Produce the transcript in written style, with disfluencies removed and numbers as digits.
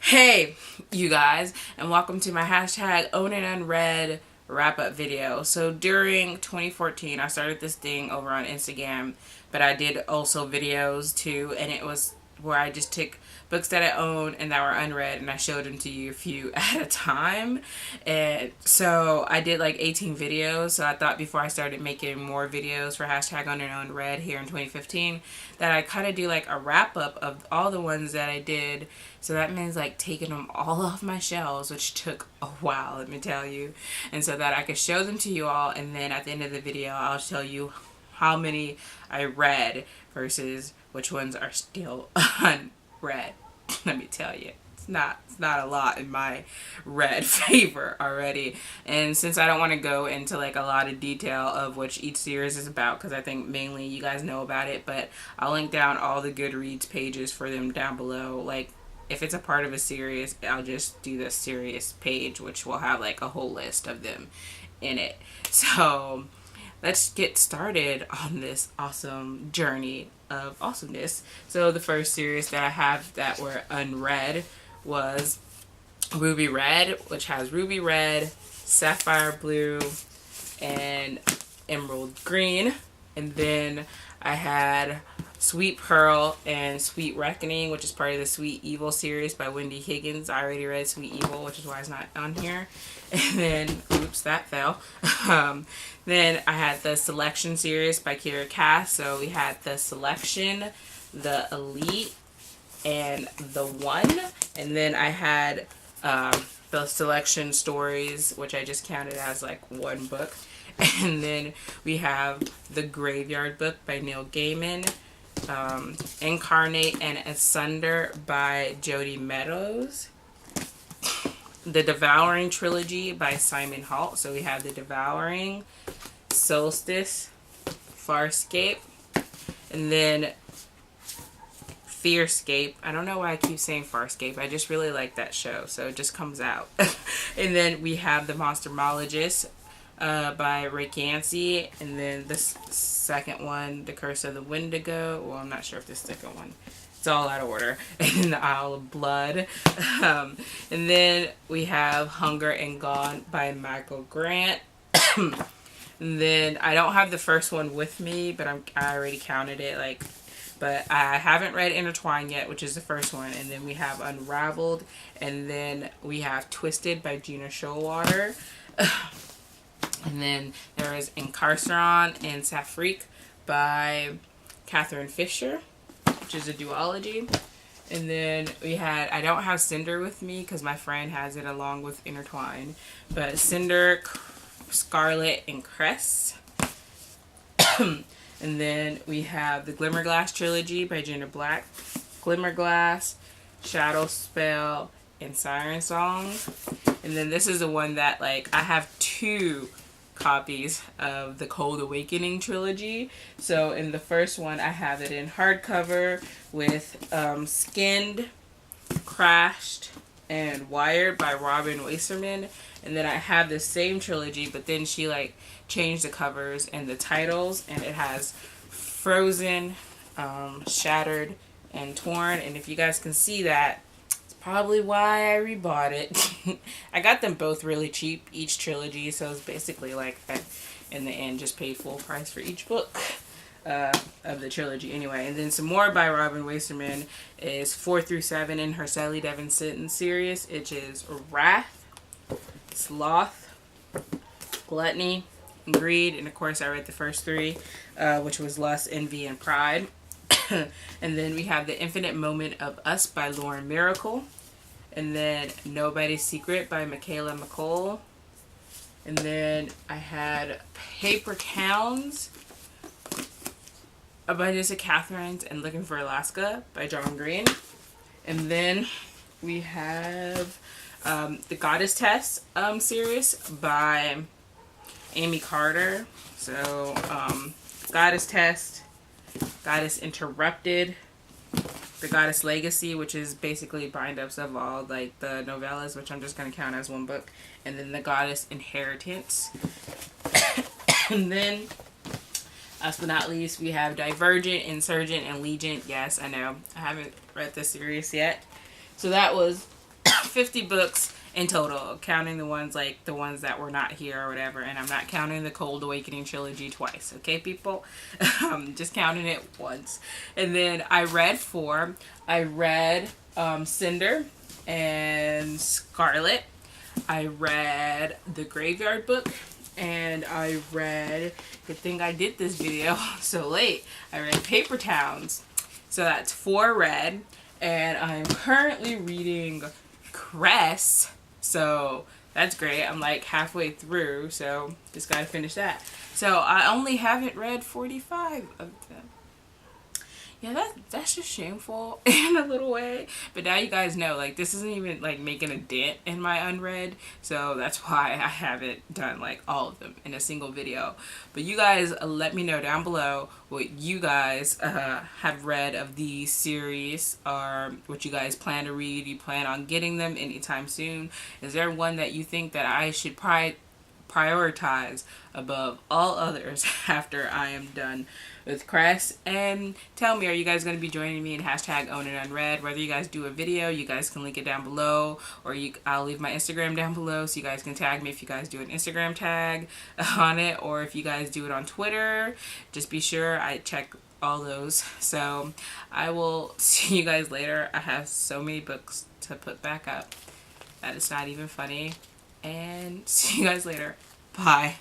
Hey, you guys, and welcome to my hashtag Own and Unread wrap-up video. So during 2014, I started this thing over on Instagram, but I did also videos too, and it was where I just took books that I own and that were unread, and I showed them to you a few at a time. And so I did like 18 videos, so I thought before I started making more videos for hashtag Own and Unread here in 2015, that I kind of do like a wrap-up of all the ones that I did. So that means like taking them all off my shelves, which took a while, let me tell you. And so that I could show them to you all, and then at the end of the video, I'll tell you how many I read versus which ones are still unread. Let me tell you, it's not a lot in my read favor already. And since I don't want to go into like a lot of detail of which each series is about, because I think mainly you guys know about it, but I'll link down all the Goodreads pages for them down below. Like, if it's a part of a series, I'll just do the series page, which will have like a whole list of them in it. So let's get started on this awesome journey of awesomeness. So the first series that I have that were unread was Ruby Red, which has Ruby Red, Sapphire Blue, and Emerald Green. And then I had Sweet Pearl and Sweet Reckoning, which is part of the Sweet Evil series by Wendy Higgins. I already read Sweet Evil, which is why it's not on here. And then, oops, that fell. Then I had the Selection series by ke-sha. So we had the Selection, the Elite, and the One. And then I had the Selection stories, which I just counted as like one book. And then we have the Graveyard Book by Neil Gaiman, Incarnate and Asunder by Jody Meadows, the Devouring Trilogy by Simon Holt. So we have the Devouring, Solstice, Farscape, and then Fearscape. I don't know why I keep saying Farscape. I just really like that show, so it just comes out. And then we have the Monstrumologist by Ray Yancey, and then the second one, The Curse of the Wendigo. Well, I'm not sure if the second one, it's all out of order. And The Isle of Blood. And then we have Hunger and Gone by Michael Grant. And then I don't have the first one with me, but I already counted it, like, but I haven't read Intertwined yet, which is the first one. And then we have Unraveled, and then we have Twisted by Gina Showalter. And then there is Incarceron and Safrique by Catherine Fisher, which is a duology. And then we had, I don't have Cinder with me because my friend has it along with Intertwined, but Cinder, Scarlet, and Cress. And then we have the Glimmerglass Trilogy by Jenna Black, Glimmerglass, Shadow Spell, and Siren Song. And then this is the one that, like, I have two copies of the Cold Awakening trilogy. So in the first one, I have it in hardcover with Skinned, Crashed, and Wired by Robin Wasserman. And then I have the same trilogy, but then she like changed the covers and the titles, and it has Frozen, Shattered, and Torn. And if you guys can see that, it's probably why I rebought it. I got them both really cheap, each trilogy, so it's basically like I, in the end, just paid full price for each book of the trilogy anyway. And then some more by Robin Wasserman is 4 through 7 in her Sally Devon Sinton series, which is Wrath, Sloth, Gluttony, and Greed. And of course I read the first three, which was Lust, Envy, and Pride. And then we have The Infinite Moment of Us by Lauren Miracle. And then Nobody's Secret by Michaela McCall. And then I had Paper Towns, Abundance of Katherines, and Looking for Alaska by John Green. And then we have the Goddess Test series by Amy Carter. So Goddess Test, Goddess Interrupted, The Goddess Legacy, which is basically bind-ups of all like the novellas, which I'm just going to count as one book, and then The Goddess Inheritance. And then last but not least, we have Divergent, Insurgent, and Legion. Yes, I know I haven't read this series yet. So that was 50 books in total, counting the ones that were not here or whatever, and I'm not counting the Cold Awakening trilogy twice, okay people? Just counting it once. And then I read 4. I read Cinder and Scarlet. I read the Graveyard Book, and I read, good thing I did this video so late, I read Paper Towns. So that's 4 read, and I'm currently reading Cress, so that's great. I'm like halfway through, so just gotta finish that. So I only haven't read 45 of them. Yeah, that's just shameful in a little way. But now you guys know, like, this isn't even like making a dent in my unread, so that's why I haven't done like all of them in a single video. But you guys let me know down below what you guys have read of these series, or what you guys plan to read. You plan on getting them anytime soon? Is there one that you think that I should prioritize above all others after I am done with Cress? And tell me, are you guys going to be joining me in hashtag Own It Unread? Whether you guys do a video, you guys can link it down below, or I'll leave my Instagram down below so you guys can tag me if you guys do an Instagram tag on it, or if you guys do it on Twitter. Just be sure I check all those. So I will see you guys later. I have so many books to put back up that it's not even funny. And see you guys later. Bye.